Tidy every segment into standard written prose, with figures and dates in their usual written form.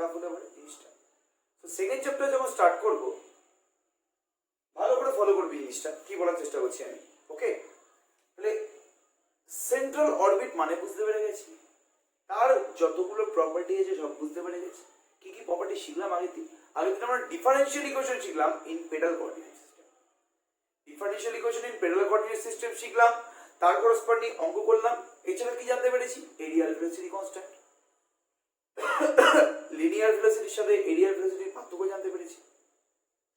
Tough হতে পারে জিনিসটা। তো সেকেন্ড চ্যাপ্টার যখন স্টার্ট করবো ভালো করে ফলো করবি জিনিসটা, কি বলার চেষ্টা করছি আমি। ওকে, তাহলে সেন্ট্রাল অরবিট মানে বুঝতে পেরে গেছি, তার যতগুলো প্রপার্টি আছে সব বুঝতে পেরে গেছি। কি কি প্রপার্টি শিখলাম আগের দিন আমরা ডিফারেন্সিয়াল ইকুয়েশন শিখলাম in pedal coordinate system. Differential equation in pedal coordinate system শিখলাম, তার করসপন্ডিং অঙ্ক করলাম। এছাড়া কি জানতে পেরেছি? এরিয়াল ভেলোসিটি কনস্ট্যান্ট, লিনিয়ার ভেলোসিটির সাথে এরিয়াল ভেলোসিটির পার্থক্য জানতে পেরেছি।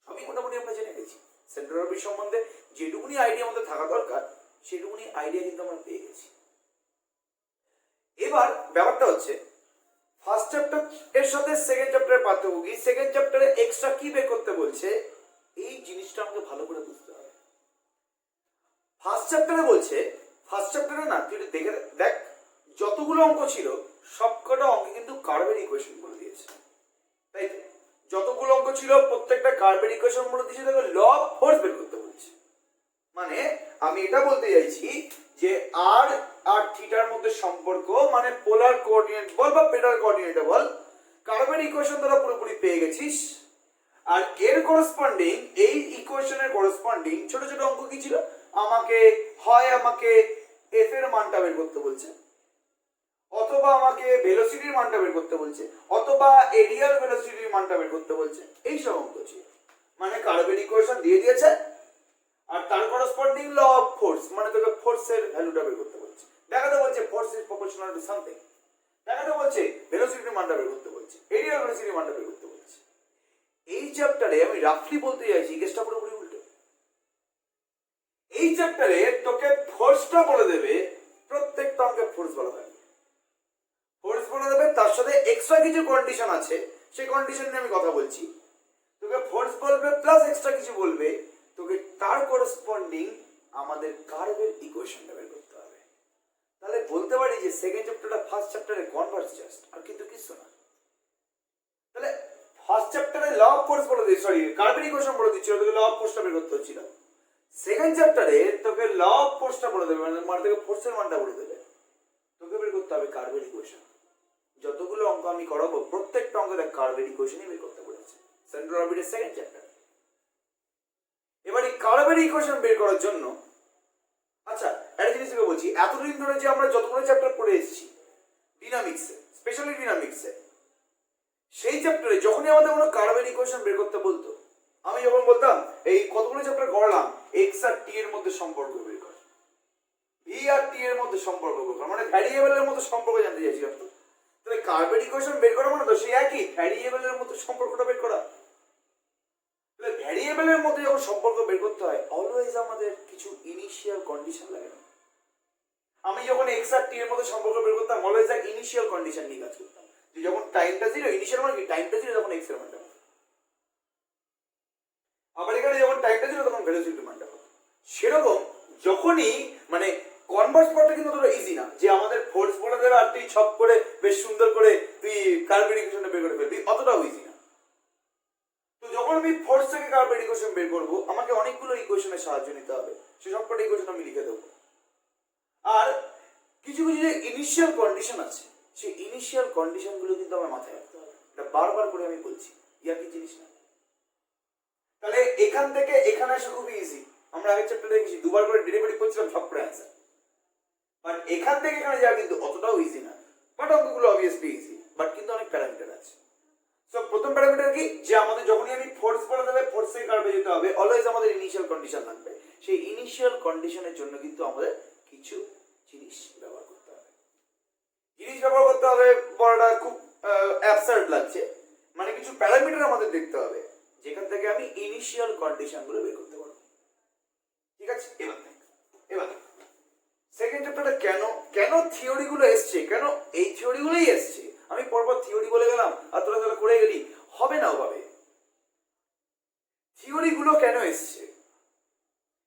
সবই মোটামুটি আমরা জেনে গেছি। সেন্ট্রাল অরবিট সম্বন্ধে যেটুকুনি আইডিয়া আমাদের থাকা দরকার সেটুকুনি আইডিয়া কিন্তু আমরা পেয়ে গেছি। এবার ব্যাপারটা হচ্ছে ফার্স্ট চ্যাপ্টার এর সাথে সেকেন্ড চ্যাপ্টারের পার্থক্য কি, সেকেন্ড চ্যাপ্টারে এক্সট্রা কি বের করতে বলছে, এই জিনিসটা আমাকে ভালো করে বুঝতে হবে। ফার্স্ট চ্যাপ্টারে বলছে, ফার্স্ট চ্যাপ্টারে না তুই দেখে দেখ যতগুলো অঙ্ক ছিল সবকটা অঙ্কে কিন্তু কার্ভের ইকুয়েশন বলে দিয়েছে, তাই তো? যতগুলো অঙ্ক ছিল প্রত্যেকটা কার্ভের ইকুয়েশন বলে দিয়েছে, তাকে ল অফ ফোর্স বের করতে বলছে। মানে আমি এটা বলতে চাইছি যে আর আর থিটার মধ্যে সম্পর্ক মানে পোলার কোঅর্ডিনেট বল বা পেডাল কোঅর্ডিনেট বল, কার্ভের ইকুয়েশন তোরা পুরোপুরি পেয়ে গেছিস। আর এর করসপন্ডিং এই ইকুয়েশনের করসপন্ডিং ছোট ছোট অঙ্ক কি ছিল, আমাকে এফ এর মানটা বের করতে বলছে, অথবা আমাকে ভেলোসিটির মানটা বের করতে বলছে, অথবা এরিয়াল ভেলোসিটির মানটা বের করতে বলছে। এই সব অঙ্ক ছিল। মানে কার্ভের ইকুয়েশন দিয়ে দিয়েছে আর তার করসপন্ডিং ল অফ ফোর্স মানে তোকে ফোর্সের ভ্যালুটা বের করতে বলছে, দেখাতে বলছে force is proportional to something, দেখাতে বলছে ভেলোসিটির মানটা বের করতে বলছে, এরিয়াল ভেলোসিটির মানটা বের করতে বলছে। এই চ্যাপ্টারে আমি রাফলি বলতে চাইছি কেসটা পুরোপুরি উল্টো। এই চ্যাপ্টারে তোকে ফোর্সটা বলে দেবে, প্রত্যেকটা অঙ্কে ফোর্স বলা হয়, ফোর্স বলে দেবে, তার সাথে এক্সট্রা কিছু কন্ডিশন আছে, সেই কন্ডিশন নিয়ে আমি কথা বলছি। তোকে ফোর্স বলবে প্লাস এক্সট্রা কিছু বলবে, তোকে তার করসপন্ডিং আমাদের কার্ভের ইকুয়েশনটা বের করতে হবে। তাহলে বলতে পারি যে সেকেন্ড চ্যাপ্টারটা ফার্স্ট চ্যাপ্টারে কনভার্স জাস্ট, আর কিন্তু কিছু না। তাহলে ফার্স্ট চ্যাপ্টারে ল অফ ফোর্স বলে দিই, সরি কার্ভের ইকুয়েশন বলে দিচ্ছিল, তোকে ল অফ ফোর্সটা বের করতে হচ্ছিল। সেকেন্ড চ্যাপ্টারে তোকে ল অফ ফোর্সটা বলে দেবে, মানে তোকে ফোর্সের মানটা বলে দেবে, তোকে বের করতে হবে কার্ভের ইকুয়েশন। যতগুলো অঙ্ক আমি করাবো প্রত্যেকটা অঙ্কে দেখ কার্ভের ইকুয়েশনই বের করতে বলেছে সেন্ট্রাল অরবিটের সেকেন্ড চ্যাপ্টার। এবার এই কার্ভের ইকুয়েশন বের করার জন্য আচ্ছা একটা জিনিস তোকে বলছি, এতদিন ধরে যে আমরা যতগুলো চ্যাপ্টার পড়ে এসেছি ডিনামিক্সে, স্পেশালি ডিনামিক্সে, সেই চ্যাপ্টারে যখনই আমাদের কোনো কার্ভের ইকুয়েশন বের করতে বলতো, আমি যখন বলতাম এই কতগুলো চ্যাপ্টার করলাম এক্স আর টি এর মধ্যে সম্পর্ক বের কর, ভি আর টি এর মধ্যে সম্পর্ক বের কর, মানে ভ্যারিয়েবলের মধ্যে সম্পর্ক জানতে চাইছিলাম। তো তাহলে কার্ভের ইকুয়েশন বের করা মানে তো সেই একই ভ্যারিয়েবলের মধ্যে সম্পর্কটা বের করা। তাহলে ভ্যারিয়েবলের মধ্যে যখন সম্পর্ক বের করতে হয় অলওয়েজ আমাদের কিছু ইনিশিয়াল কন্ডিশন লাগে না। আমি যখন এক্স আর টি এর মধ্যে সম্পর্ক বের করতাম অলওয়েজ এক ইনিশিয়াল কন্ডিশন নিয়ে কাজ করতাম, যে যখন টাইমটা জিরো, ইনিশিয়াল মানে কি টাইমটা জিরো তখন এক্স এর মানটা, আবার এখানে যখন টাইমটা জিরো তখন ভেলোসিটির মানটা। সেরকম যখনই মানে কনভার্স করাটা কিন্তু অতটা ইজি না, যে আমাদের ফোর্স বলে দেবে আর তুই ছক করে বেশ সুন্দর করে তুই কার্ভের ইকুয়েশনটা বের করে ফেলবি, অতটাও ইজি না। তো যখন আমি ফোর্স থেকে কার্ভের ইকুয়েশন বের করবো আমাকে অনেকগুলো ইকুয়েশনের সাহায্য নিতে হবে, সে সবকটা ইকুয়েশন আমি লিখে দেবো। আর কিছু কিছু যে ইনিশিয়াল কন্ডিশন আছে সেই ইনিশিয়াল কন্ডিশন গুলো কিন্তু আমার মাথায় রাখতে হবে, এটা বারবার করে আমি বলছি, ইয়া কি জিনিস না। তাহলে এখান থেকে এখানে আসা খুবই ইজি, আমরা আগের চ্যাপ্টারে দেখেছি দুবার করে ডেরিভেটিভ করছিলাম সব করে অ্যান্সার, বাট এখান থেকে এখানে যাওয়া কিন্তু অতটাও ইজি না। বাট অঙ্কগুলো অবভিয়াসলি ইজি, বাট কিন্তু অনেক প্যারামিটার আছে। সো প্রথম প্যারামিটার কি, যে আমাদের যখনই আমি ফোর্স বলে দেবে ফোর্স থেকে কার্ভে যেতে হবে, অলওয়েজ আমাদের ইনিশিয়াল কন্ডিশন লাগবে। সেই ইনিশিয়াল কন্ডিশনের জন্য কিন্তু আমাদের কিছু জিনিস ব্যবহার করতে হবে। জিনিস ব্যবহার করতে হবে বলাটা খুব অ্যাবসার্ড লাগছে, মানে কিছু প্যারামিটার আমাদের দেখতে হবে যেখান থেকে আমি ইনিশিয়াল কন্ডিশন গুলো বের করতে পারবো। ঠিক আছে, এবার সেকেন্ড চ্যাপ্টারটা কেন থিওরি গুলো এসছে, কেন এই থিওরি গুলোই এসছে। আমি পরপর থিওরি বলে গেলাম আর তোরা তাহলে করে গেলি, হবে না ওভাবে। থিওরি গুলো কেন এসছে,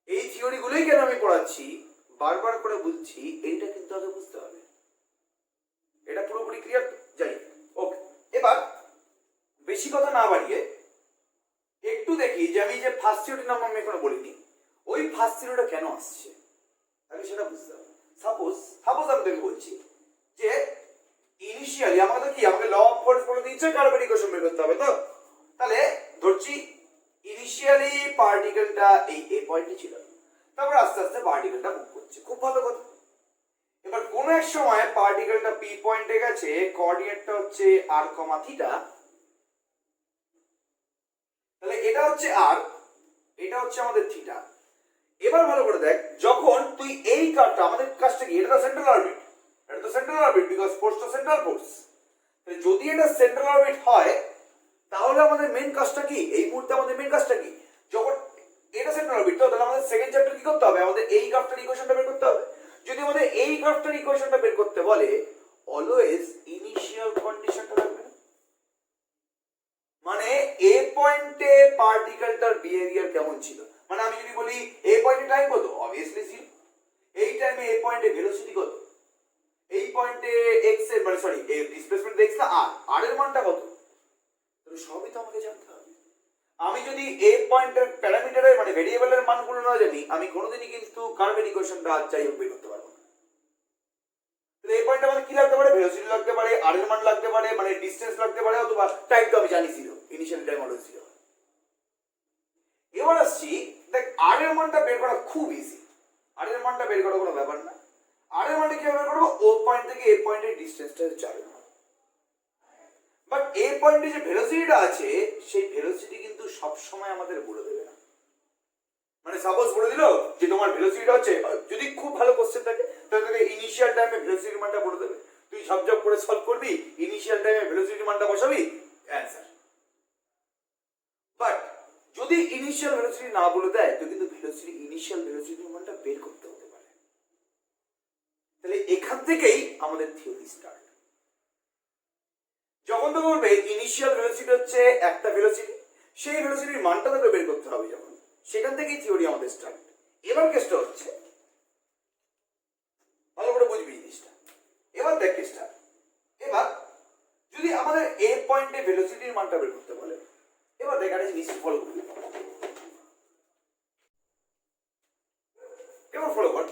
এই থিওরি গুলোই কেন আমি পড়াচ্ছি বারবার করে বলছি, এইটা কিন্তু আগে বুঝতে হবে। এটা পুরোপুরি ক্লিয়ার? যাই ওকে, এবার বেশি কথা না বাড়িয়ে একটু দেখি যে আমি যে ফার্স্ট থিওরির নাম আমি এখনো বলিনি, ওই ফার্স্ট থিওরিটা কেন আসছে আগে সেটা বুঝতে হবে। সাপোজ আমি তোকে বলছি যে ইনিশিয়ালি আমাকে ল অফ ফোর্স বলে নিচে কার্বের ইকুয়েশন বের করতে হবে। তো তাহলে ধরছি ইনিশিয়ালি পার্টিকেলটা এই এ পয়েন্টে ছিল, তারপর আস্তে আস্তে পার্টিকেলটা মুভ করছে, খুব ভালো কথা। এবার কোন এক সময় পার্টিকেলটা পি পয়েন্টে গেছে, কোঅর্ডিনেটটা হচ্ছে আর কমা থিটা, তাহলে এটা হচ্ছে আর, এটা হচ্ছে আমাদের থিটা। এবার ভালো করে দেখ, যখন তুই এই কার্ভটা, আমাদের কাজটা কি, এটা তো সেন্ট্রাল অরবিট, এটা তো সেন্ট্রাল অরবিট বিকজ ফোর্স তো সেন্ট্রাল ফোর্স। তাহলে যদি এটা সেন্ট্রাল অরবিট হয় তাহলে আমাদের মেইন কাজটা কি, এই মুহূর্তে আমাদের মেইন কাজটা কি, যখন এটা সেন্ট্রাল অরবিট, তো তাহলে আমাদের সেকেন্ড চ্যাপ্টার কি করতে হবে, আমাদের এই গ্রাফটার ইকুয়েশনটা বের করতে হবে। যদি আমাদের এই গ্রাফটার ইকুয়েশনটা বের করতে বলে, অলওয়েজ ইনিশিয়াল কন্ডিশনটা রাখবে, মানে এ পয়েন্টে পার্টিকেলটার বিহেভিয়ার কেমন ছিল। মানে আমি যদি বলি এ পয়েন্টে টাইম কত, অবভিয়াসলি 0। এই টাইমে এ পয়েন্টে ভেলোসিটি কত, এই পয়েন্টে এক্স এর মানে সরি ডিসপ্লেসমেন্ট এক্স না আর এর মানটা কত, তাহলে সবই তো আমাকে জানতে হবে। আমি যদি এ পয়েন্টের প্যারামিটারের মানে ভেরিয়েবলের মানগুলো না জানি, আমি কোনোদিনই কিন্তু কার্ভের ইকুয়েশনটা যাই হোক বের করতে পারবো না। তাহলে এই পয়েন্টে আমাদের কি লাগতে পারে, ভেলোসিটি লাগতে পারে, আর এর মান লাগতে পারে, মানে ডিসটেন্স লাগতে পারে, অথবা টাইম তো আমি জানি 0, ইনিশিয়াল টাইম অলওয়েজ 0। এবার আসছি, দেখ আর এর মানটা বের করা খুব ইজি, আর এর মানটা বের করা কোনো ব্যাপার না। আর এর মানটা কিভাবে বের করবো, ও পয়েন্ট থেকে এ পয়েন্টের ডিসটেন্সটা হচ্ছে আর। বাট এ পয়েন্টে যে ভেলোসিটিটা আছে, সেই ভেলোসিটি কিন্তু সব সময় আমাদের বলে দেবে না। মানে সাপোজ বলে দিল যে তোমার ভেলোসিটিটা হচ্ছে, যদি খুব ভালো কোশ্চেন থাকে তাহলে তোকে ইনিশিয়াল টাইমে ভেলোসিটির মানটা বলে দেবে, তুই সব জব করে সলভ করবি, ইনিশিয়াল টাইমে ভেলোসিটির মানটা বসাবি, অ্যান্সার। বাট যদি ইনিশিয়াল ভেলোসিটি না বলে দেয়, তো কিন্তু ভেলোসিটি ইনিশিয়াল ভেলোসিটির মানটা বের করতে হতে পারে। তাহলে এখান থেকেই আমাদের থিওরি স্টার্ট। যখন তো বলবে ইনিশিয়াল ভেলোসিটি হচ্ছে একটা ভেলোসিটি, সেই ভেলোসিটির মানটা তোকে বের করতে হবে, যখন সেখান থেকেই থিওরি আমাদের স্টার্ট। এবার কেসটা হচ্ছে, ভালো করে বুঝবি জিনিসটা। এবার দেখ কেসটা, এবার যদি আমাদের এ পয়েন্টে ভেলোসিটির মানটা বের করতে বলে, এবার দেখ একটা জিনিস ফলো করবি, এবার ফলো কর,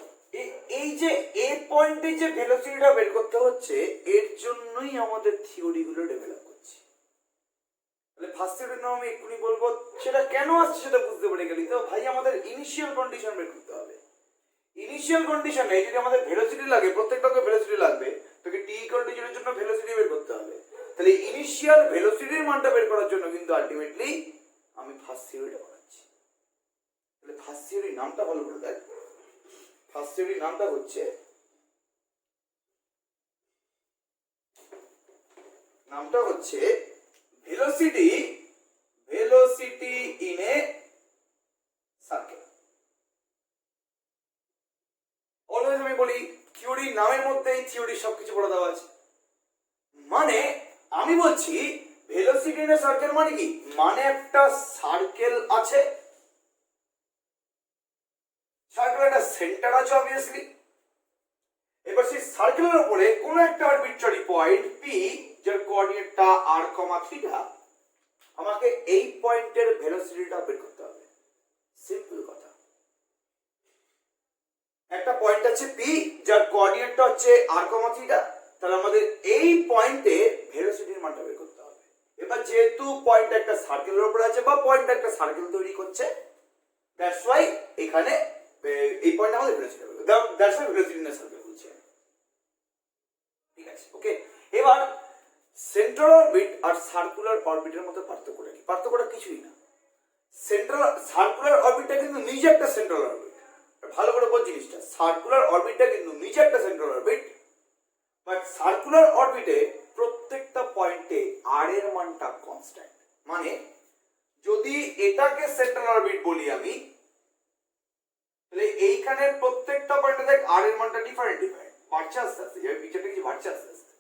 এই যে এ পয়েন্টে যে ভেলোসিটিটা বের করতে হচ্ছে, এর জন্যই আমাদের থিওরি গুলো ডেভেলপ করছে। তাহলে ফার্স্ট থিওরির নাম আমি এক্ষুনি বলবো, সেটা কেন আসছে সেটা বুঝতে পেরে গেলি তো ভাই, আমাদের ইনিশিয়াল কন্ডিশন বের করতে হবে। ইনিশিয়াল কন্ডিশনে যদি আমাদের ভেলোসিটি লাগে, প্রত্যেকটাকে ভেলোসিটি লাগবে, তোকে টি ইকুয়াল টু 0 এর জন্য ভেলোসিটি বের করতে হবে। তাহলে ইনিশিয়াল ভেলোসিটির মানটা বের করার জন্য কিন্তু আলটিমেটলি আমি ফার্স্ট থিওরিটা বানাচ্ছি। তাহলে ফার্স্ট থিওরির নামটা ভালো করে দেখ, ফার্স্ট থিওরির নামটা হচ্ছে, নামটা হচ্ছে velocity in a circle. Always আমি বলি থিওরির নামের মধ্যেই থিওরির সবকিছু বলে দেওয়া আছে। মানে আমি বলছি ভেলোসিটি ইন এ সার্কেল মানে কি, মানে একটা সার্কেল আছে, সার্কেলের একটা সেন্টার আছে অবভিয়াসলি। এবার সেই সার্কেলের উপরে কোন একটা আরবিট্রারি পয়েন্ট পি, যার কোঅর্ডিনেটটা আর কমা থিটা, আমাকে এই পয়েন্টের ভেলোসিটিটা বের করতে হবে। সিম্পল কথা, একটা পয়েন্ট আছে পি, যার কোঅর্ডিনেটটা হচ্ছে আর কমা থিটা, তাহলে আমাদের এই পয়েন্টে ভেলোসিটির মানটা বের করতে হবে। এবার যেহেতু পয়েন্ট একটা সার্কেলের উপরে আছে, বা পয়েন্ট একটা সার্কেল তৈরি করছে, দ্যাটস ওয়াই এখানে এই পয়েন্ট আমাদের ভেলোসিটি বের করতে হবে, that's why velocity in a circle বলছে। ঠিক আছে, ওকে। এবার সেন্ট্রাল অরবিট আর সার্কুলার অরবিটের মধ্যে পার্থক্যটা কি? পার্থক্যটা কিছুই না। সার্কুলার অরবিটটা কিন্তু নিজে একটা সেন্ট্রাল অরবিট, ভালো করে বোঝ জিনিসটা। সার্কুলার অরবিটটা কিন্তু নিজে একটা সেন্ট্রাল অরবিট, বাট সার্কুলার অরবিটে প্রত্যেকটা পয়েন্টে আর এর মানটা কনস্ট্যান্ট। মানে যদি এটাকে সেন্ট্রাল অরবিট বলি আমি, তাহলে এইখানে প্রত্যেকটা পয়েন্টে দেখ আর এর মানটা ডিফারেন্ট বাড়ছে আস্তে আস্তে, যেভাবে পিকচারটা কিছু বাড়ছে আস্তে আস্তে।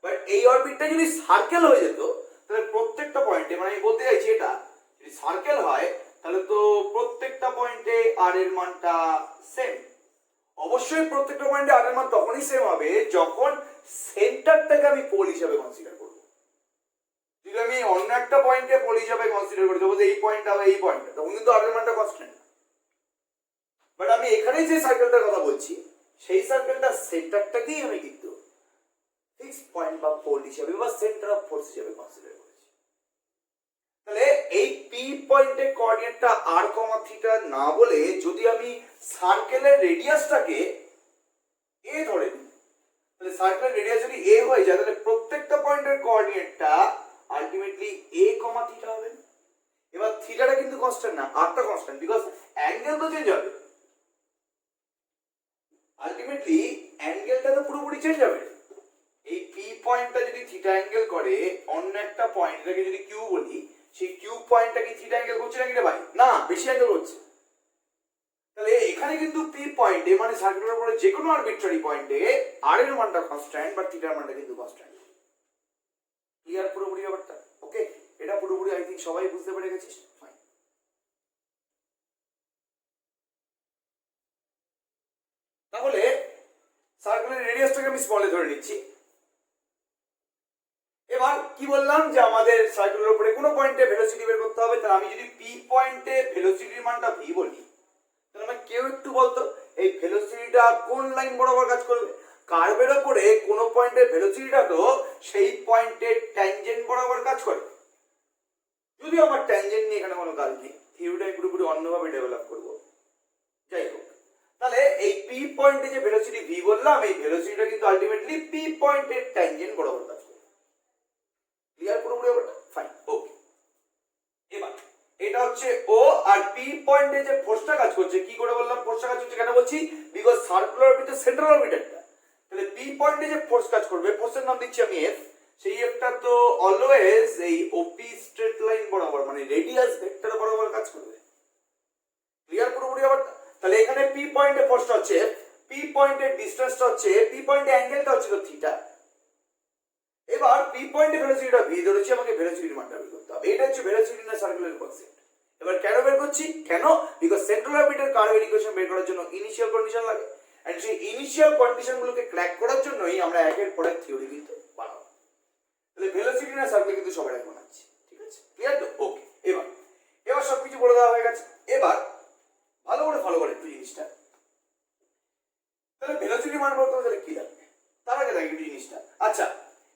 বাট এই অরবিটটা যদি সার্কেল হয়ে যেত, তাহলে প্রত্যেকটা পয়েন্টে, মানে আমি বলতে চাইছি এটা যদি সার্কেল হয়, তাহলে তো প্রত্যেকটা পয়েন্টে আর এর মানটা সেম। অবশ্যই প্রত্যেকটা পয়েন্টে আর এর মান তখনই সেম হবে যখন সেন্টারটাকে আমি পোল হিসাবে কনসিডার করব। যদি আমি অন্য একটা পয়েন্টকে পোল হিসাবে কনসিডার করি, তবে এই পয়েন্টটা বা এই পয়েন্টটা, তখন কিন্তু আর এর মানটা কনস্ট্যান্ট। বাট আমি এখানে যে সার্কেলটার কথা বলছি, সেই সার্কেলটার সেন্টারটাকেই আমি কিন্তু ফিক্স পয়েন্ট বা পোল হিসাবে বা সেন্টার অফ ফোর্স হিসাবে কনসিডার করেছি। তাহলে এই পি পয়েন্টের কোঅর্ডিনেটটা আর কমা থিটা না বলে যদি আমি সার্কেলের রেডিয়াসটাকে এ ধরে নিই, তাহলে সার্কেলের রেডিয়াস যদি এ হয়ে যায় তাহলে প্রত্যেকটা পয়েন্টের কোঅর্ডিনেটটা আলটিমেটলি এ কমা থিটা হবে। এবার থিটাটা কিন্তু কনস্ট্যান্ট না, আরটা কনস্ট্যান্ট, বিকজ অ্যাঙ্গেল তো চেঞ্জ হবে। আলটিমেটলি অ্যাঙ্গেলটা তো পুরোপুরি চেঞ্জ হবে। এই পি পয়েন্টটা যদি থিটা অ্যাঙ্গেল করে অন্য একটা পয়েন্ট, এটাকে যদি কিউ বলি, সেই কিউ পয়েন্টটা কি থিটা অ্যাঙ্গেল করছে নাকি রে ভাই? না, বেশি অ্যাঙ্গেল করছে। তাহলে এখানে কিন্তু পি পয়েন্টে মানে সার্কেলের উপরে যে কোনো আরবিট্রারি পয়েন্টে আর এর মানটা কনস্ট্যান্ট বা থিটার মানটা কিন্তু কনস্ট্যান্ট। ক্লিয়ার পুরোপুরি ব্যাপারটা? ওকে, এটা পুরোপুরি আই থিঙ্ক সবাই বুঝতে পেরে গেছিস। ফাইন। তাহলে সার্কেলের রেডিয়াসটাকে আমি স্মলে ধরে নিচ্ছি। এবার কি বললাম যে আমাদের সার্কেলের উপরে কোনো পয়েন্টে ভেলোসিটি বের করতে হবে। তাহলে আমি যদি পি পয়েন্টে ভেলোসিটির মানটা ভি বলি, তাহলে আমার কেউ একটু বলতো এই ভেলোসিটিটা কোন লাইন বরাবর কাজ করবে? কার্ভের উপরে কোন পয়েন্টের ভেলোসিটিটা তো সেই পয়েন্টের ট্যানজেন্ট বরাবর কাজ করে। যদিও আমার ট্যানজেন্ট নিয়ে এখানে কোনো কাজ নেই, থিওরিটা পুরোপুরি অন্যভাবে ডেভেলপ করবো। যাই হোক, তাহলে এই পি পয়েন্টে যে ভেলোসিটি ভি বললাম, এই ভেলোসিটিটা কিন্তু আলটিমেটলি পি পয়েন্টের ট্যানজেন্ট বরাবর কাজ করে। ক্লিয়ার পুরোপুরি ব্যাপারটা? Fine, okay. এবার এটা হচ্ছে ও, আর পি পয়েন্টে যে ফোর্সটা কাজ করছে, কি করে বললাম ফোর্সটা কাজ করছে? কেন বলছি? বিকজ সার্কুলার অরবিটের সেন্ট্রাল অরবিটারটা। তাহলে পি পয়েন্টে যে ফোর্স কাজ করবে, ফোর্সের নাম দিচ্ছি আমি এফ। সেই এফটা তো অলওয়েজ এই ওপি স্ট্রেট লাইন বরাবর মানে রেডিয়াস ভেক্টর বরাবর কাজ করবে। ক্লিয়ার পুরোপুরি ব্যাপারটা? তাহলে এখানে পি পয়েন্টে ফোর্সটা হচ্ছে এফ, পি পয়েন্টের ডিসটেন্সটা হচ্ছে, পি পয়েন্টে অ্যাঙ্গেলটা হচ্ছে তো থিটা। এবার পি পয়েন্টে ভেলোসিটিটা ভি ধরেছি, আমাকে ভেলোসিটির মানটা বের করতে হবে। এটা হচ্ছে ভেলোসিটি না সার্কুলার কনসেপ্ট। এবার কেন বের করছি? কেন? বিকজ সেন্ট্রাল অরবিটের কার্ভের ইকুয়েশন বের করার জন্য ইনিশিয়াল কন্ডিশন লাগে, এন্ড সেই ইনিশিয়াল কন্ডিশনগুলোকে ক্র্যাক করার জন্যই আমরা একের পর এক থিওরি কিন্তু বানাবো। তাহলে ভেলোসিটি না সার্কেল কিন্তু সবাই এক বানাচ্ছি, ঠিক আছে? ক্লিয়ার তো? ওকে। এবার সবকিছু বলে দেওয়া হয়ে গেছে। এবার ভালো করে ফলো করে একটু জিনিসটা। তাহলে ভেলোসিটি মান বলতে তাহলে কি লাগবে? তার আগে দেখি একটু জিনিসটা। আচ্ছা,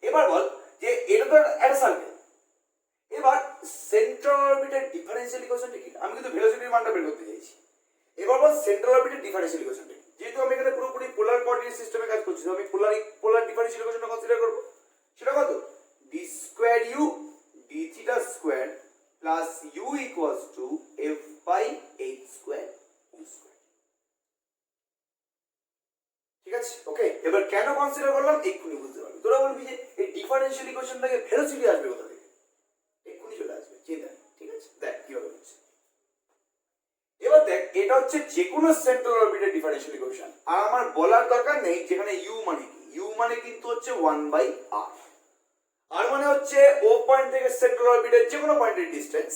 এবার বল যে এটা তো একটা সার্কেল। এবার সেন্ট্রাল অরবিটের ডিফারেন্সিয়াল ইকুয়েশনটা কি? আমি কিন্তু ভেলোসিটির মানটা বের করতে চাইছি। এবার বল সেন্ট্রাল অরবিটের ডিফারেন্সিয়াল ইকুয়েশনটা কি? যেহেতু আমি এখানে পুরোপুরি পোলার কোঅর্ডিনেট সিস্টেমে কাজ করছি, আমি পোলার ডিফারেন্সিয়াল ইকুয়েশনটা কনসিডার করব। সেটা কত? D square u d theta square plus u equals to f by h square u square. ঠিক আছে? ওকে। এবার কেন কনসিডার করলাম এক্ষুনি বুঝতে পারবি। তোরা বলবি যে এই ডিফারেন্সিয়াল ইকুয়েশন থেকে ভেলোসিটি আসবে কোথা থেকে? এক্ষুনি চলে আসবে, চিন্তা নেই। ঠিক আছে, দেখ কিভাবে হচ্ছে। এবার দেখ, এটা হচ্ছে যে কোনো সেন্ট্রাল অরবিটের ডিফারেন্সিয়াল ইকুয়েশন। আর আমার বলার দরকার নেই যেখানে ইউ মানে কি। ইউ মানে কিন্তু হচ্ছে 1/r। আর মানে হচ্ছে ও পয়েন্ট থেকে সেন্ট্রাল অরবিটের যে কোনো পয়েন্টের ডিসটেন্স,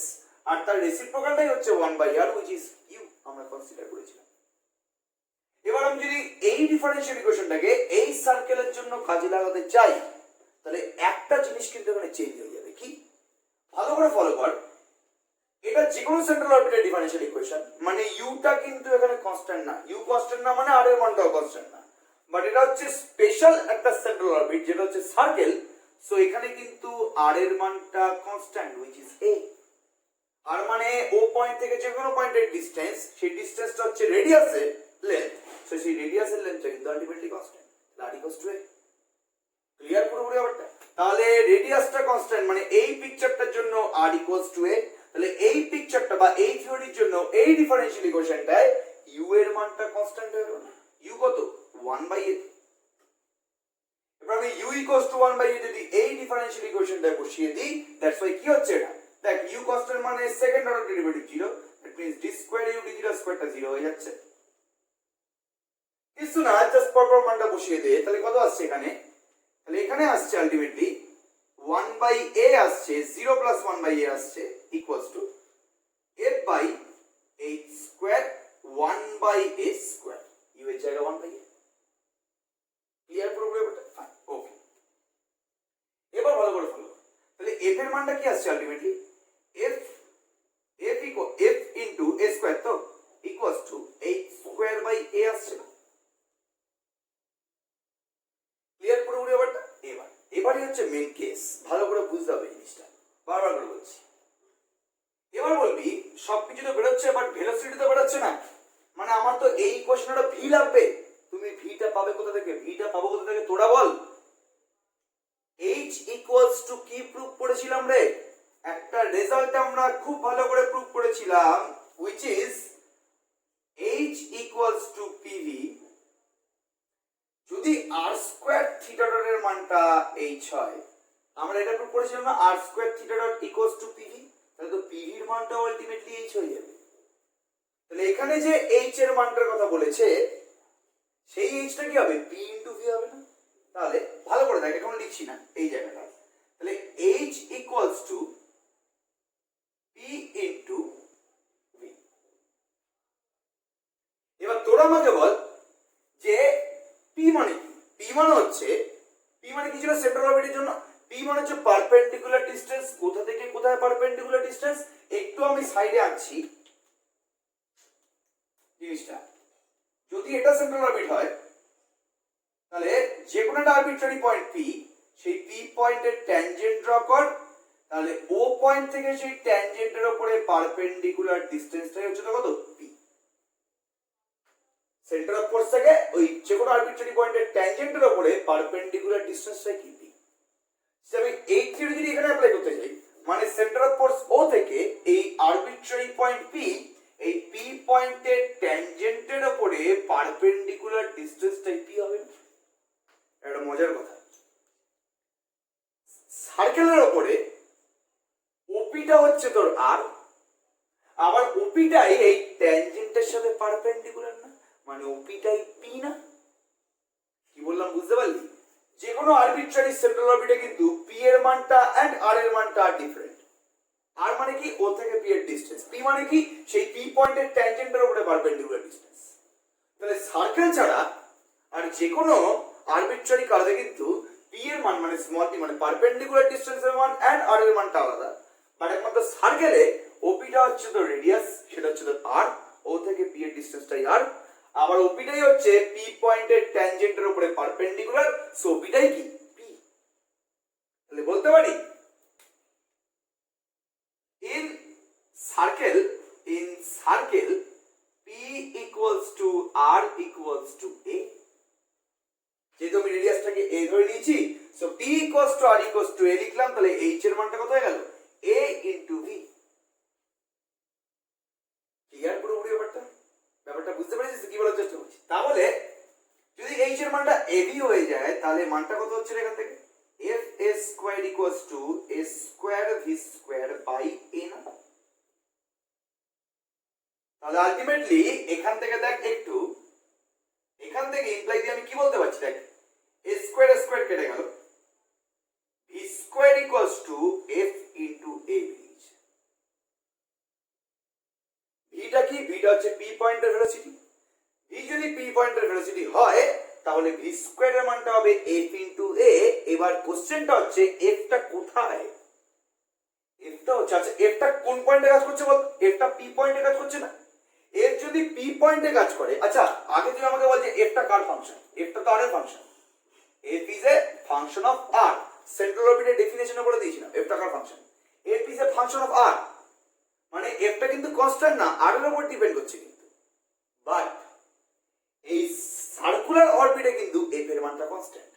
আর তার রেসিপ্রোকালটাই হচ্ছে 1/r, which is ইউ আমরা কনসিডার করেছিলাম। এবার আমি যদি এই ডিফারেন্সিয়াল ইকুয়েশনটাকে এই সার্কেলের জন্য কাজে লাগাতে চাই, তাহলে একটা জিনিস কিন্তু এখানে চেঞ্জ হয়ে যাবে। কি? ভালো করে ফলো কর। এটা যে কোনো সেন্ট্রাল অরবিটের ডিফারেন্সিয়াল ইকুয়েশন, মানে ইউটা কিন্তু এখানে কনস্ট্যান্ট না। ইউ কনস্ট্যান্ট না মানে আর এর মানটাও কনস্ট্যান্ট না, বাট এটা হচ্ছে স্পেশাল একটা সেন্ট্রাল অরবিট যেটা হচ্ছে সার্কেল। সো এখানে কিন্তু আর এর মানটা কনস্ট্যান্ট, which is a। আর মানে ও পয়েন্ট থেকে যে কোনো পয়েন্টের ডিসটেন্স, সেই ডিসটেন্সটা হচ্ছে রেডিয়াসের লেন্থ। সো সেই রেডিয়াসের লেন্থটা কিন্তু আলটিমেটলি কনস্ট্যান্ট, আর ইকুয়ালস টু a। ক্লিয়ার পুরোপুরি ব্যাপারটা? তাহলে রেডিয়াসটা কনস্ট্যান্ট মানে এই পিকচারটার জন্য আর ইকুয়ালস টু a। তাহলে এই পিকচারটা বা এই থিওরির জন্য এই ডিফারেন্সিয়াল ইকুয়েশনটায় ইউ এর মানটা কনস্ট্যান্ট হয়ে গেল। ইউ কত? 1/a। এবার আমি ইউ ইকুয়ালস টু 1/a যদি এই ডিফারেন্সিয়াল ইকুয়েশনটায় বসিয়ে দিই, দ্যাটস ওয়াই কি হচ্ছে এটা? দেখ, ইউ কনস্ট্যান্ট মানে second order derivative 0, that means d square u d theta স্কয়ারটা 0 হয়ে যাচ্ছে। কিছু না, জাস্ট পরপর মানটা বসিয়ে দে। তাহলে কত আসছে এখানে? তাহলে এখানে আসছে আলটিমেটলি 1/a আসছে, 0 প্লাস 1/a আসছে equals to f by h square 1/a square. U এর জায়গা 1/a। ক্লিয়ার পুরোপুরি ব্যাপারটা? Fine, okay. এবার ভালো করে ফলো। তাহলে f এর মানটা কি আসছে ultimately? f into a square তো equals to h square by a আসছে না? ক্লিয়ার পুরোপুরি ব্যাপারটা? এবার হচ্ছে মেন কেস, ভালো করে বুঝতে হবে জিনিসটা, বারবার করে বলছি। এবার বলবি সবকিছু তো বেরোচ্ছে বাট ভেলোসিটি তো বেরোচ্ছে না, মানে আমার তো এই কোশ্চেনটা ভি লাগবে। তুমি ভিটা পাবে কোথা থেকে? ভিটা পাবো কোথা থেকে তোরা বল। H ইকুয়ালস টু কি প্রুফ করেছিলাম রে? একটা রেজাল্ট আমরা খুব ভালো করে প্রুফ করেছিলাম, which is H equals to PV। যদি r স্কয়ার থিটা ডট এর মানটা h হয়, আমরা এটা প্রুফ করেছিলাম না, r square theta dot equals to PV, তাহলে তো PV এর মানটা আলটিমেটলি h হয়ে যাবে। তাহলে এখানে যে h এর মানটার কথা বলেছে সেই h টা কি হবে? P ইনটু V হবে না? তাহলে ভালো করে দেখ, এখন লিখছি না এই জায়গাটা। তাহলে h equals to P into V। এবার তোরা আমাকে বল যে P মানে কি? P মানে হচ্ছে, P মানে কি ছিল সেন্ট্রাল অরবিটের জন্য? P মানে হচ্ছে পারপেন্ডিকুলার ডিসটেন্স। কোথা থেকে কোথায় পারপেন্ডিকুলার ডিসটেন্স? একটু আমি সাইডে আঁকছি জিনিসটা। যদি এটা সেন্ট্রাল অরবিট হয় তাহলে যে কোনো একটা আরবিট্রারি পয়েন্ট P, সেই P পয়েন্টের ট্যানজেন্ট ড্র কর, তাহলে O পয়েন্ট থেকে সেই ট্যানজেন্টের উপরে পারপেন্ডিকুলার ডিসটেন্সটাই হচ্ছে কত? P। সেন্টার অফ ফোর্স থেকে ওই যে কোনো আরবিট্রারি পয়েন্টের ট্যানজেন্টের উপরে পারপেন্ডিকুলার ডিসটেন্সটাই কি? P। আমি এই থিওরি যদি এখানে অ্যাপ্লাই করতে চাই, মানে সেন্টার অফ ফোর্স O থেকে এই আরবিট্রারি পয়েন্ট P, এই P পয়েন্টের ট্যানজেন্টের উপরে পারপেন্ডিকুলার ডিসটেন্সটাই P হবে। একটা মজার কথা, সার্কেলের উপরে ওপিটা হচ্ছে তোর আর, আবার ওপিটাই এই ট্যানজেন্টের সাথে পারপেন্ডিকুলার না, মানে ওপিটাই পি না। কি বললাম বুঝতে পারলি? যে কোনো আরবিট্রারি সেন্ট্রাল অরবিটে কিন্তু পি এর মানটা এন্ড আর এর মানটা ডিফারেন্ট। আর মানে কি? ও থেকে পি এর ডিসটেন্স। পি মানে কি? সেই পি পয়েন্টের ট্যানজেন্টের উপরে পারপেন্ডিকুলার ডিসটেন্স। তাহলে সার্কেল ছাড়া আর যে কোনো আরবিট্রারি কার্ভে কিন্তু পি এর মান মানে স্মল পি মানে পারপেন্ডিকুলার ডিসটেন্সের মান এন্ড আর এর মানটা আলাদা। বাট একমাত্র সার্কেলে ওপিটা হচ্ছে তো রেডিয়াস, সেটা হচ্ছে তো আর, ও থেকে পি এর ডিসটেন্সটাই আর, আবার ওপিটাই হচ্ছে পি পয়েন্টের ট্যানজেন্টের উপরে পারপেন্ডিকুলার, সো ওপিটাই কি? পি। তাহলে বলতে পারি in circle P equals to R equals to A। যেহেতু আমি রেডিয়াসটাকে A ধরে নিয়েছি, so P equals to R equals to A লিখলাম, তাহলে H এর মানটা কত হয়ে গেল? A into V। ক্লিয়ার পুরোপুরি ব্যাপারটা বুঝতে পেরেছিস কি বলার চেষ্টা করছি? তাহলে যদি H এর মানটা AB হয়ে যায় তাহলে মানটা কত হচ্ছে এখান থেকে? F A square equals to A square V square by A না? তাহলে আলটিমেটলি এখান থেকে দেখ একটু, এখান থেকে ইমপ্লাই দিয়ে আমি কি বলতে পারছি? দেখ a স্কয়ার কেটে গেল, v square equals to f into a। ভিটা কি? ভিটা হচ্ছে p পয়েন্টের ভেলোসিটি। v যদি p পয়েন্টের ভেলোসিটি হয় তাহলে v স্কয়ার এর মানটা হবে f ইনটু a। এবার কোশ্চেনটা হচ্ছে f টা কোথায়? f টা হচ্ছে, আচ্ছা f টা কোন পয়েন্টে কাজ করছে বল? f টা p পয়েন্টে কাজ করছে না? f যদি p পয়েন্টে কাজ করে, আচ্ছা আগে তুই আমাকে বল যে f টা কার ফাংশন? f টা তো r এর function. f is a function of r। Central অরবিটের ডেফিনিশনে বলে দিয়েছিলাম f টা কার function? f is a function of r, মানে f টা কিন্তু কনস্ট্যান্ট না, r এর উপর ডিপেন্ড করছে কিন্তু। বাট এই সার্কুলার অরবিটে কিন্তু f এর মানটা কনস্ট্যান্ট।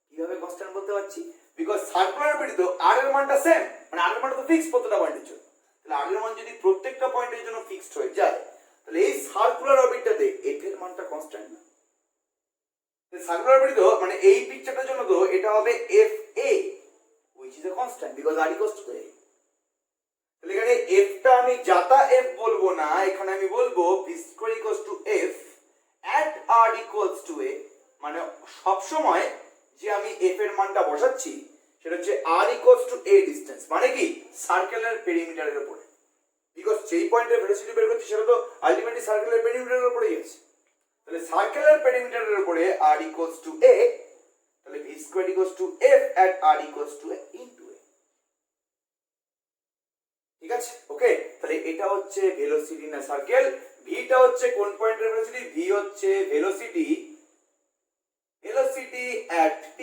কিভাবে কনস্ট্যান্ট বলতে পারছি? বিকজ সার্কুলার অরবিটে তো r এর মানটা সেম, মানে r এর মানটা তো ফিক্সড প্রত্যেকটা পয়েন্টের জন্য। তাহলে r এর মান যদি প্রত্যেকটা পয়েন্টের জন্য ফিক্সড হয়ে যায় তাহলে এই সার্কুলার অরবিটটাতে f এর মানটা কনস্ট্যান্ট না। সার্কুলার অরবিট তো মানে এই পিকচারটার জন্য তো এটা হবে fa which is a constant because r equals to a। তাহলে এখানে f টা আমি যাতা f বলবো না, এখানে আমি বলবো v square equals to f at r equals to a। মানে সব সময় যে আমি f এর মানটা বসাচ্ছি সেটা হচ্ছে r equals to a distance, মানে কি সার্কেলের পেরিমিটারের উপরে। বিকজ যেই পয়েন্টের ভেলোসিটি বের করছি সেটা তো আলটিমেটলি সার্কেলের পেরিমিটারের উপরেই আছে। তাহলে সার্কেলের পেরিমিটারের উপরে r equals to a, তাহলে v square equals to f at r equals to a into a। ঠিক আছে? ওকে, তাহলে এটা হচ্ছে ভেলোসিটি না সার্কেল। v টা হচ্ছে কোন পয়েন্টের ভেলোসিটি? v হচ্ছে ভেলোসিটি at t,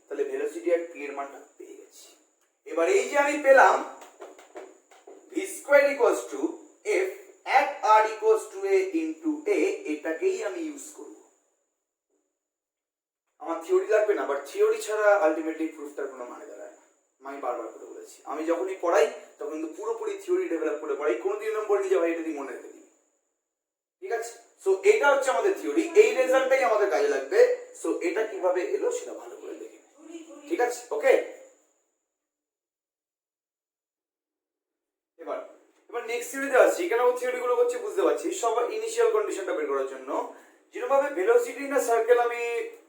তাহলে ভেলোসিটি at p এর মানটা p। এবার এই যে আমি পেলাম v square equals to f at r equals to a into a, এটাকেই আমি ইউজ করব। আমার থিওরি লাগবে না, বাট থিওরি ছাড়া আলটিমেটলি প্রুফটার কোনো মানে দাঁড়ায় না। আমি বারবার করে বলেছি, আমি যখনই পড়াই তখন কিন্তু পুরোপুরি থিওরি ডেভেলপ করে পড়াই, কোনোদিন নম্বর নিজে ভাই এটা দিয়ে মনে রেখে দিই। ঠিক আছে, সো এটা হচ্ছে আমাদের থিওরি, এই রেজাল্টটাই আমাদের কাজে লাগবে। সো এটা কিভাবে এলো সেটা ভালো করে দেখে, ঠিক আছে? ওকে, এবার নেক্সট থিওরিতে আসছি। কেন থিওরি গুলো করছি বুঝতে পারছি। সবার ইনিশিয়াল কন্ডিশনটা বের করার জন্য যেরকম ভাবে ভেলোসিটি না সার্কেল আমি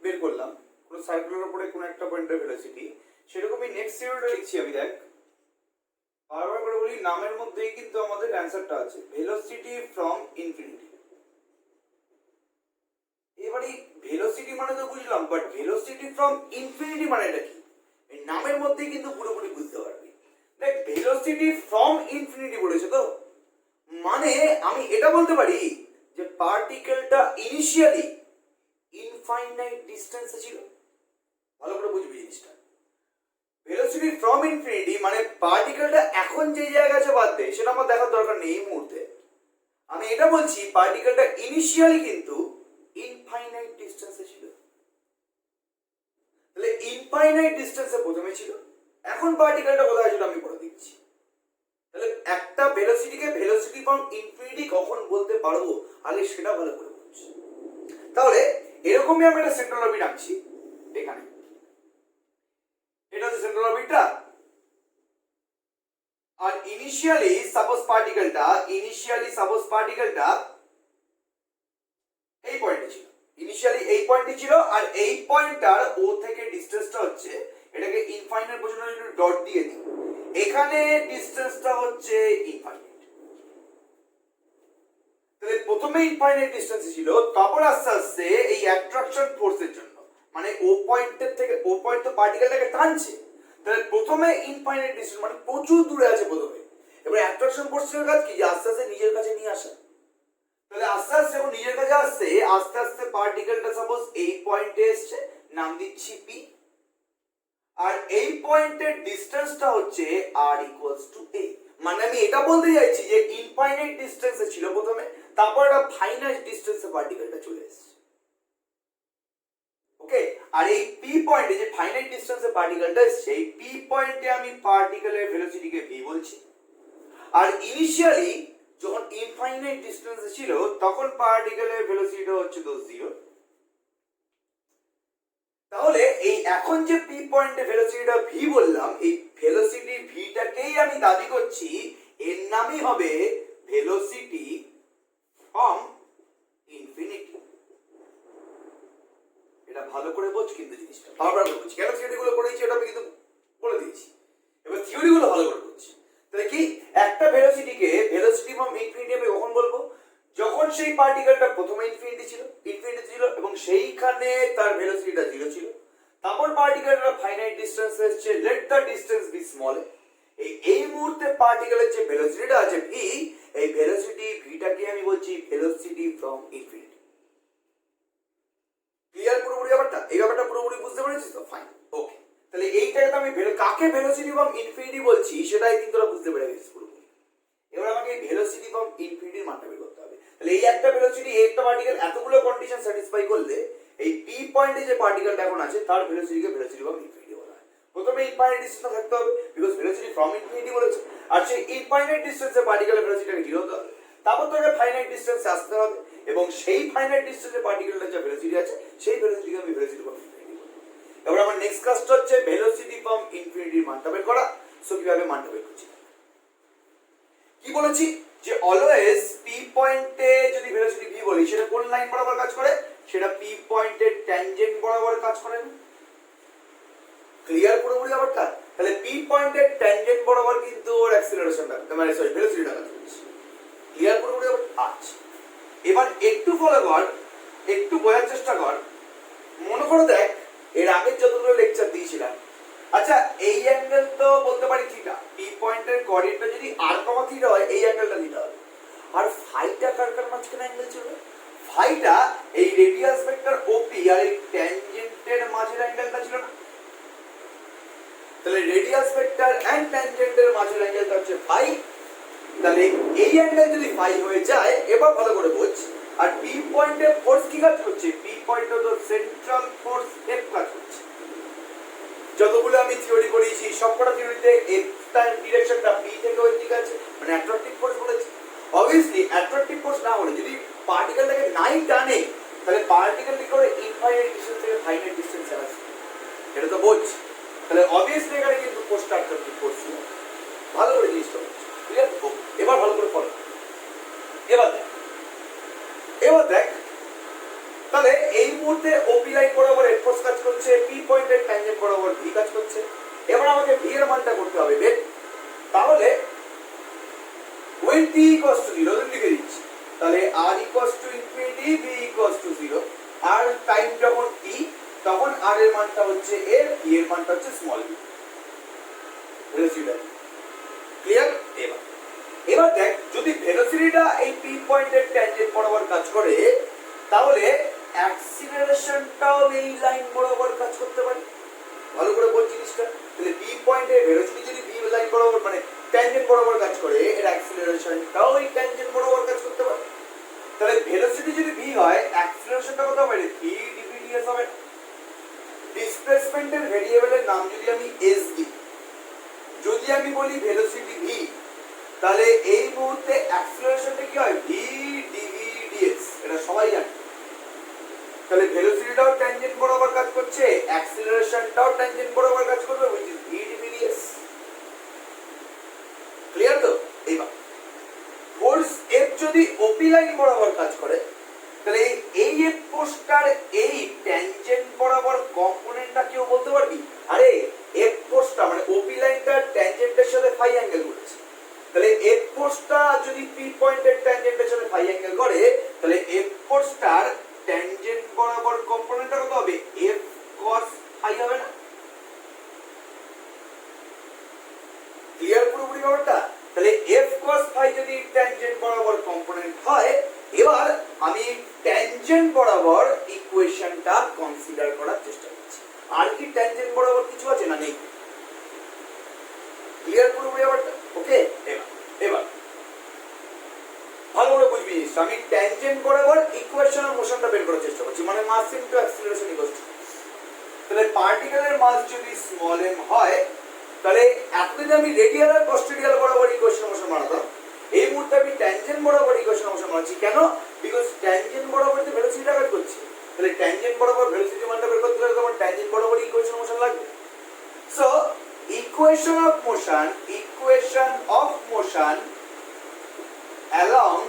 বের করলাম, কোন সার্কেলের উপরে কোন একটা পয়েন্টের ভেলোসিটি, সেরকমই নেক্সট থিওরিটা লিখছি আমি। দেখ, বারবার করে বলি, নামের মধ্যেই কিন্তু আমাদের অ্যানসারটা আছে, ভেলোসিটি ফ্রম ইনফিনিটি। এবারে ভেলোসিটি মানে তো বুঝলাম, বাট ভেলোসিটি ফ্রম ইনফিনিটি মানে এটা কি? এই নামের মধ্যেই কিন্তু পুরোপুরি বুঝতে পারবি। দেখ, ভেলোসিটি ফ্রম ইনফিনিটি বলেছে তো, মানে আমি এটা বলতে পারি যে পার্টিকেলটা ইনিশিয়ালি ইনফাইনাইট ডিসটেন্সে ছিল। ভালো করে বুঝবি জিনিসটা। ভেলোসিটি ফ্রম ইনফিনিটি মানে পার্টিকেলটা এখন যে জায়গায় আছে বাদ দে, সেটা আমার দেখার দরকার নেই এই মুহূর্তে। আমি এটা বলছি পার্টিকেলটা ইনিশিয়ালি কিন্তু ইনফাইনাইট ডিসটেন্সে ছিল। তাহলে ইনফাইনাইট ডিসটেন্সে প্রথমে ছিল, এখন পার্টিকেলটা কোথায় ছিল আমি বলে দিচ্ছি। তাহলে একটা ভেলোসিটিকে ভেলোসিটি ফ্রম ইনফিনিটি কখন বলতে পারবো, আগে সেটা ভালো করে বুঝছি। তাহলে এরকমই আমি একটা সেন্ট্রাল অরবিট আঁকছি এখানে, এটা হচ্ছে সেন্ট্রাল অরবিটটা। আর ইনিশিয়ালি সাপোজ পার্টিকেলটা এই পয়েন্টে ছিল, ইনিশিয়ালি এই পয়েন্টে ছিল, আর এই পয়েন্টটার ও থেকে ডিসটেন্সটা হচ্ছে, এটাকে ইনফাইনাইট বোঝানোর জন্য ডট দিয়ে দিই, এখানে ডিসটেন্সটা হচ্ছে ইনফাইনাইট। তাহলে প্রথমে ইনফাইনাইট ডিসটেন্স ছিল, তারপর আস্তে আস্তে এই অ্যাট্রাকশন ফোর্সের জন্য, মানে ও পয়েন্টের থেকে ও পয়েন্ট তো পার্টিকেলটাকে টানছে, তাহলে প্রথমে ইনফাইনাইট ডিসটেন্স মানে প্রচুর দূরে আছে প্রথমে। এবার অ্যাট্রাকশন ফোর্সের কাজ কি, যে আস্তে আস্তে নিজের কাছে নিয়ে আসা। তাহলে আস্তে আস্তে যখন নিজের কাছে আসছে, আস্তে আস্তে পার্টিকেলটা সাপোজ এই পয়েন্টে এসছে, নাম দিচ্ছি পি, আর এই পয়েন্টের ডিসটেন্সটা হচ্ছে আর ইকুয়ালস টু এ। মানে আমি এটা বলতে চাইছি যে ইনফাইনাইট ডিসটেন্সে ছিল প্রথমে, তারপর একটা ফাইনাইট ডিসটেন্সে পার্টিকেলটা চলে এসেছে। ওকে, আর এই পি পয়েন্টে যে ফাইনাইট ডিসটেন্সে পার্টিকেলটা এসেছে, এই পি পয়েন্টে আমি পার্টিকেলের ভেলোসিটিকে ভি বলছি। আর ইনিশিয়ালি যখন ইনফাইনাইট ডিসটেন্সে ছিল, তখন পার্টিকেলের ভেলোসিটিটা হচ্ছে তো জিরো। তাহলে এই এখন যে পি পয়েন্টে ভেলোসিটিটা ভি বললাম, এই ভেলোসিটি ভিটাকেই আমি দাবি করছি এর নামই হবে ভেলোসিটি ফ্রম ইনফিনিটি। এটা ভালো করে বোঝ কিন্তু জিনিসটা, বারবার বলছি, কেন থিওরি গুলো করেছি এটা আমি কিন্তু বলে দিয়েছি। এবার থিওরি গুলো ভালো করে বলছি। তাহলে কি, একটা ভেলোসিটিকে ভেলোসিটি ফ্রম ইনফিনিটি আমি কখন বলবো, যখন সেই পার্টিকেলটা প্রথমে ইনফিনিটি ছিল এবং সেইখানে তার ভেলোসিটিটা জিরো ছিল, তারপর পার্টিকেলটা ফাইনাইট ডিসটেন্স এসেছে, let the distance be small. এই মুহূর্তে পার্টিকেলের যে ভেলোসিটিটা আছে ভি, এই ভেলোসিটি ভিটাকে আমি বলছি ভেলোসিটি ফ্রম ইনফিনিটি। ক্লিয়ার পুরোপুরি ব্যাপারটা? এই ব্যাপারটা পুরোপুরি বুঝতে পেরেছিস তো? ফাইন, ওকে। তাহলে এইটাকে আমি কাকে ভেলোসিটি ফ্রম ইনফিনিটি বলছি সেটাই কিন্তু তোরা বুঝতে পেরে গেছিস পুরোপুরি। এবার আমাকে ভেলোসিটি ফ্রম ইনফিনিটির মানটা বের করতে হবে। তাহলে এই একটা ভেলোসিটি, একটা পার্টিকেল এতগুলো কন্ডিশন স্যাটিসফাই করলে, এই পি পয়েন্টে যে পার্টিকেলটা এখন আছে তার ভেলোসিটিকে ভেলোসিটি ফ্রম ইনফিনিটি বলা হয়। প্রথমে ইনফাইনাইট ডিসটেন্স থাকতে হবে, বিকজ ভেলোসিটি ফ্রম ইনফিনিটি বলেছে, আর সেই ইনফাইনাইট ডিসটেন্সে পার্টিকেলের ভেলোসিটিকে জিরো হতে হবে, তারপর তোকে ফাইনাইট ডিসটেন্সে আসতে হবে, এবং সেই ফাইনাইট ডিসটেন্সে পার্টিকেলের যে ভেলোসিটি আছে সেই ভেলোসিটিকে আমি ভেলোসিটি ফ্রম ইনফিনিটি বলি। এবার আমার নেক্সট কাজটা হচ্ছে ভেলোসিটি ফ্রম ইনফিনিটির মানটা বের করা। সো কিভাবে মানটা বের করছি, কি বলেছি যে অলওয়েজ পি পয়েন্টে যদি ভেলোসিটি ভি বলি, সেটা কোন লাইন বরাবর কাজ করে, সেটা পি পয়েন্টের ট্যানজেন্ট বরাবর কাজ করে। ক্লিয়ার পুরোপুরি ব্যাপারটা? তাহলে পি পয়েন্টের ট্যানজেন্ট বরাবর কিন্তু ওর অ্যাক্সিলারেশনটা, মানে সরি ভেলোসিটিটা কাজ করছে। ক্লিয়ার পুরোপুরি ব্যাপার? আচ্ছা, এবার একটু ফলো কর, একটু বোঝার চেষ্টা কর। মনে করে দেখ, এর আগের যতগুলো লেকচার দিয়েছিলাম, আচ্ছা এই অ্যাঙ্গেল তো বলতে পারি থিটা, পি পয়েন্টের কোঅর্ডিনেটটা যদি আর কমা থিটা হয়, এই অ্যাঙ্গেলটা থিটা হবে। আর ফাইটা কার কার মাঝখানে অ্যাঙ্গেল ছিল? ফাইটা এই রেডিয়াস ভেক্টর ওপি আর এই ট্যানজেন্টের মাঝের অ্যাঙ্গেলটা ছিল না? তাহলে রেডিয়াস ভেক্টর এন্ড তাহলে এই অ্যাঙ্গেল যদি ফাই হয়ে যায়, এবার ভালো করে বোঝ। আর পি পয়েন্টে ফোর্স কি কাজ করছে? পি পয়েন্টে তো সেন্ট্রাল ফোর্স এফ কাজ করছে। যতগুলো আমি থিওরি করিয়েছি সবকটা থিওরিতে এফ তার ডিরেকশনটা পি থেকে ওই দিকে আছে, মানে অ্যাট্রাকটিভ ফোর্স বলেছি। অবভিয়াসলি অ্যাট্রাকটিভ ফোর্স না হলে যদি পার্টিকেলটাকে নাই টানে, তাহলে পার্টিকেল কি করে ইনফাইনাইট ডিসটেন্স থেকে ফাইনাইট ডিসটেন্সে আসে, এটা তো বোঝ। তাহলে অবভিয়াসলি এখানে কিন্তু ফোর্সটা অ্যাট্রাকটিভ ফোর্স ছিল। ভালো করে জিনিসটা হচ্ছে ক্লিয়ার। এবার ভালো করে ফলো। এবার দেখ তাহলে এই মুহূর্তে ওপি লাইন বরাবর এফ ফোর্স কাজ করছে, পি পয়েন্টের ট্যানজেন্ট বরাবর ভি কাজ করছে। এবার আমাকে ভি এর মানটা করতে হবে বের। তাহলে when t equals to 0 লিখে দিচ্ছি, তাহলে r equals to infinity, v equals to 0। আর টাইম যখন t, তখন r এর মানটা হচ্ছে a, v এর মানটা হচ্ছে স্মল v। Velocity clear. এবার দেখ যদি ভেলোসিটিটা এই পি পয়েন্টের ট্যানজেন্ট বরাবর কাজ করে, তাহলে অ্যাক্সিলারেশনটাও এই লাইন বরাবর কাজ করতে পারে। ভালো করে বল জিনিসটা। তাহলে পি পয়েন্টে ভেলোসিটি যদি ভি লাইন বরাবর মানে ট্যানজেন্ট বরাবর কাজ করে, এর অ্যাক্সিলারেশনটাও এই ট্যানজেন্ট বরাবর কাজ করতে পারে। তাহলে ভেলোসিটি যদি ভি হয়, অ্যাক্সিলারেশনটা কত হবে? ভি ডিভি ডিএস হবে। ডিসপ্লেসমেন্টের ভেরিয়েবলের নাম যদি আমি এস দিই, যদি আমি বলি ভেলোসিটি ভি, তাহলে এই মুহূর্তে অ্যাক্সিলারেশনটা কি হয়? ভি ডিভি ডিএস, এটা সবাই জানে। তাহলে ভেলোসিটিটাও ট্যানজেন্ট বরাবর কাজ করছে, অ্যাক্সিলারেশনটাও ট্যানজেন্ট বরাবর কাজ করবে, which is v dv ds। Clear তো? এইবার ফোর্স F যদি ওপি লাইন বরাবর কাজ করে, তাহলে এই এফ ফোর্সটার এই ট্যানজেন্ট বরাবর কম্পোনেন্টটা কেউ বলতে পারবি? আরে এফ ফোর্সটা মানে ওপি লাইনটা ট্যানজেন্টের সাথে ফাই অ্যাঙ্গেল করেছে। তাহলে এফ ফোর্সটা যদি পি পয়েন্টের ট্যানজেন্টের সাথে ফাই অ্যাঙ্গেল করে, তাহলে এফ ফোর্সটার ট্যানজেন্ট বরাবর কম্পোনেন্টটা কত হবে? এফ cos ফাই হবে না? ক্লিয়ার পুরোপুরি ব্যাপারটা? তাহলে এফ cos ফাই যদি ট্যানজেন্ট বরাবর কম্পোনেন্ট হয়, এবার আমি ট্যানজেন্ট বরাবর ইকুয়েশনটা কনসিডার করার চেষ্টা করছি। আর কি ট্যানজেন্ট বরাবর কিছু আছে না? নেই। ক্লিয়ার পুরোপুরি ব্যাপারটা? ওকে। এবার ভালো করে বুঝবি, আমি ট্যানজেন্ট বরাবর ইকুয়েশন অফ মোশনটা বের করার চেষ্টা করছি, মানে mass into acceleration equals to. তাহলে পার্টিকেলের মাস যদি স্মল m হয়, তাহলে এতদিন আমি রেডিয়াল আর কস্টোডিয়াল বরাবর ইকুয়েশন অফ মোশন বানাতাম, এই মুহূর্তে আমি ট্যানজেন্ট বরাবর ইকুয়েশন অফ মোশন বানাচ্ছি। কেন? বিকজ ট্যানজেন্ট বরাবর তো ভেলোসিটিটা বের করছি। তাহলে ট্যানজেন্ট বরাবর ভেলোসিটি মানটা বের করতে গেলে তখন ট্যানজেন্ট বরাবর ইকুয়েশন অফ মোশন লাগবে। So equation of motion along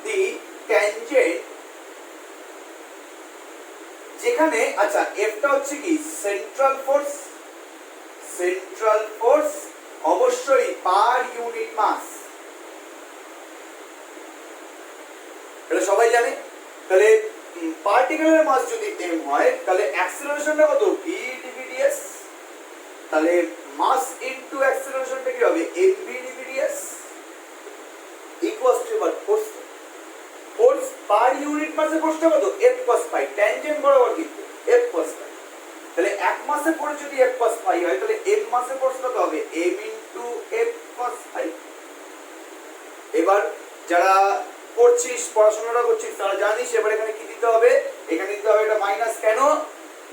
the tangent, যেখানে আচ্ছা এফটা হচ্ছে কি সেন্ট্রাল ফোর্স, অবশ্যই পার ইউনিট মাস, এটা সবাই জানে। তাহলে পার্টিকেলের মাস যদি m হয়, তাহলে অ্যাক্সিলারেশনটা কত? v dv ds। তাহলে মাস ইনটু অ্যাক্সিলারেশনটা কি হবে? mv dv ds equals two এবার ফোর্স পার ইউনিট মাসে ফোর্সটা কত? f cos ফাই, ট্যানজেন্ট বরাবর কিন্তু f cos ফাই। তাহলে এক মাসে ফোর্স যদি f cos ফাই হয়, তাহলে m মাসে ফোর্স কত হবে? m into f cos phi. এবার যারা পড়ছিস, পড়াশোনাটা করছিস, তারা জানিস এবার এখানে কি দিতে হবে? এখানে দিতে হবে এটা মাইনাস। কেন?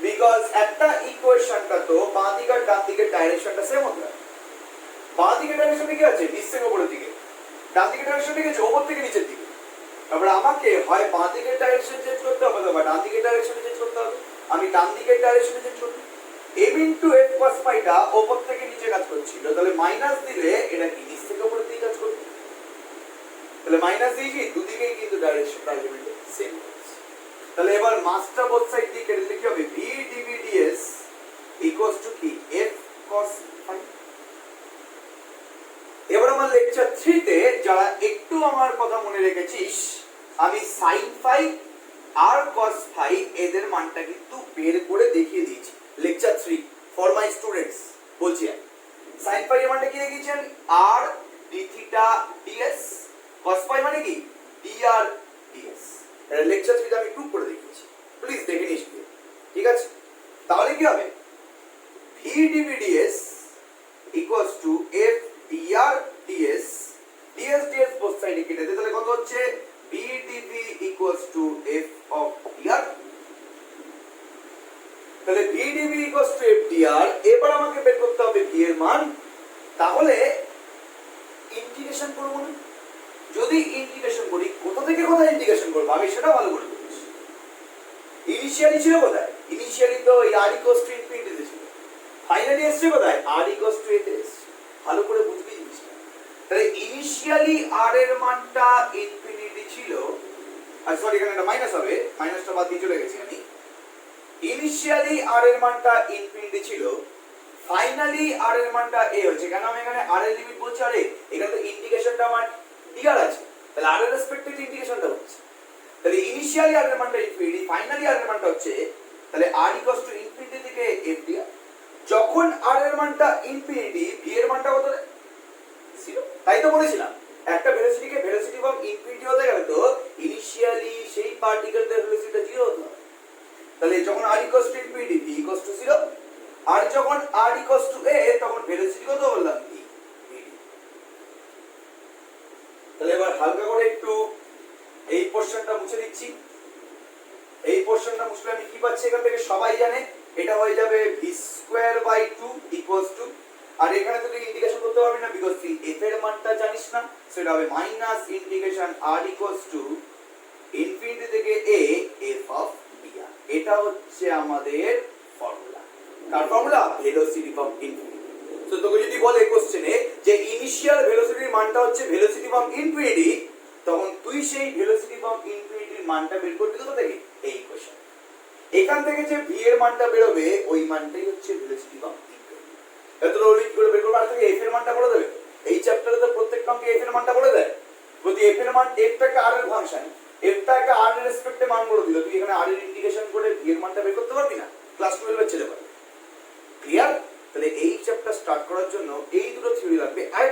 বিকজ একটা ইকুয়েশনটা তো বাঁ দিক আর ডান দিকের ডাইরেকশনটা সেম হতে হবে। বাঁ দিকের ডাইরেকশনটা কি আছে? নিচ থেকে উপরের দিকে। ডান দিকের ডাইরেকশনটা কি আছে? উপর থেকে নিচের দিকে। তারপরে আমাকে হয় বাঁ দিকের ডাইরেকশন চেঞ্জ করতে হবে বা ডান দিকের ডাইরেকশন চেঞ্জ করতে হবে। আমি ডান দিকের ডাইরেকশন চেঞ্জ করব। m ইনটু f cos ফাইটা উপর থেকে নিচে কাজ করছিল, তাহলে মাইনাস দিলে এটা কি নিচ থেকে উপরের দিকে কাজ করবে? তাহলে মাইনাস দিয়েছি, দুদিকেই কিন্তু ডাইরেকশন আলটিমেটলি সেম। তাহলে এবার মাসটা বোথ সাইড দিয়ে কেটে দিলে কি হবে? v dv ds equals to কি? f cos phi. এবার আমার লেকচার 3 তে যারা একটু আমার কথা মনে রেখেছিস, আমি sin ফাই আর cos ফাই এদের মানটা কিন্তু বের করে দেখিয়ে দিয়েছি। লেকচার 3 ফর মাই স্টুডেন্টস বলছি। sin ফাই এর মানটা কি দেখিয়েছেন? r d theta ds, cos phi মানে কি? dr ds। এটা লেকচার 3 তে আমি প্রুফ করে দেখিয়েছি, প্লিজ দেখে নিস। ঠিক আছে? তাহলে কি হবে? v dv ds equals to f dr ds তাহলে ইন্টিগ্রেশন করবো না। যদি ইন্টিগ্রেশন করি, কোথা থেকে কোথায় ইন্টিগ্রেশন করবো আমি সেটা ভালো করে বুঝিস। ইনিশিয়ালি ছিল কোথায়? ইনিশিয়ালি তো এই আর ইকুয়ালস টু ইনফিনিটিতে ছিল। ফাইনালি এসছে কোথায়? আর ইকুয়ালস টু এতে এসছে। ভালো করে বুঝবি জিনিসটা। তাহলে ইনিশিয়ালি আর এর মানটা ইনফিনিটি ছিল, আর সরি এখানে একটা মাইনাস হবে, মাইনাসটা বাদ দিয়ে চলে গেছি আমি। ইনিশিয়ালি আর এর মানটা ইনফিনিটি ছিল, ফাইনালি আর এর মানটা এ হচ্ছে। কেন আমি এখানে আর এর লিমিট বলছি? আরে এখানে তো ইন্টিগ্রেশনটা আমার ডিআর আছে, তাহলে আর এর রেসপেক্টে ইন্টিগ্রেশনটা হচ্ছে। তাহলে ইনিশিয়ালি আর এর মানটা ইনফিনিটি, ফাইনালি আর এর মানটা হচ্ছে, তাহলে আর ইকুয়ালস টু ইনফিনিটি থেকে এফ ডিআর। যখন আর এর মানটা ইনফিনিটি, ভি এর মানটা কত? 0। তাই তো বলেছিলাম একটা ভেলোসিটিকে ভেলোসিটি অফ ইনফিনিটি হতে গেলে তো ইনিশিয়ালি সেই পার্টিকেলটার ভেলোসিটিটা 0 হতে হবে। তাহলে যখন r equals to infinity, v equals to 0, আর যখন আর ইকুয়ালস টু এ, তখন ভেলোসিটি কত বললাম? ভি। তাহলে এবার হালকা করে একটু এই পোরশনটা মুছে দিচ্ছি। এই পোরশনটা মুছলে আমি কি পাচ্ছি এখান থেকে? সবাই জানে এটা হয়ে যাবে v²/2 ইকুয়ালস টু, আর এখানে তো তুই ইন্টিগ্রেশন করতে পারবি না বিকজ তুই f এর মানটা জানিস না, সেটা হবে minus integration r equals to infinity থেকে a f অফ dr। এটা হচ্ছে আমাদের formula. Car formula? Velocity of infinity. তো তোকে যদি বলে কোশ্চেনে যে ইনিশিয়াল ভেলোসিটির মানটা হচ্ছে ভেলোসিটি অফ ইনফিনিটি, তখন তুই সেই ভেলোসিটি অফ ইনফিনিটির মানটা বের করবি কোথা থেকে? এই কোশ্চেন। এখান থেকে যে ভি এর মানটা বেরোবে ওই মানটাই হচ্ছে ভেলোসিটি অফ ইনফিনিটি। এতটা লিখ করে বের করবে, আর থেকে এফ এর মানটা বলে দেবে। এই চ্যাপ্টারে তো প্রত্যেক অঙ্কে এফ এর মানটা বলে দেয়। যদি এফ এর মান, এফটা একটা আর এর ফাংশন, এফটা একটা আর এর রেসপেক্টে মান বলে দিল, তুই এখানে আর এর ইন্টিগ্রেশন করে ভি এর মানটা বের করতে পারবি না। ক্লাস 12 এর ছেলে পারবে। ক্লিয়ার? তাহলে এই চ্যাপ্টার স্টার্ট করার জন্য এই দুটো থিওরি লাগবে। আর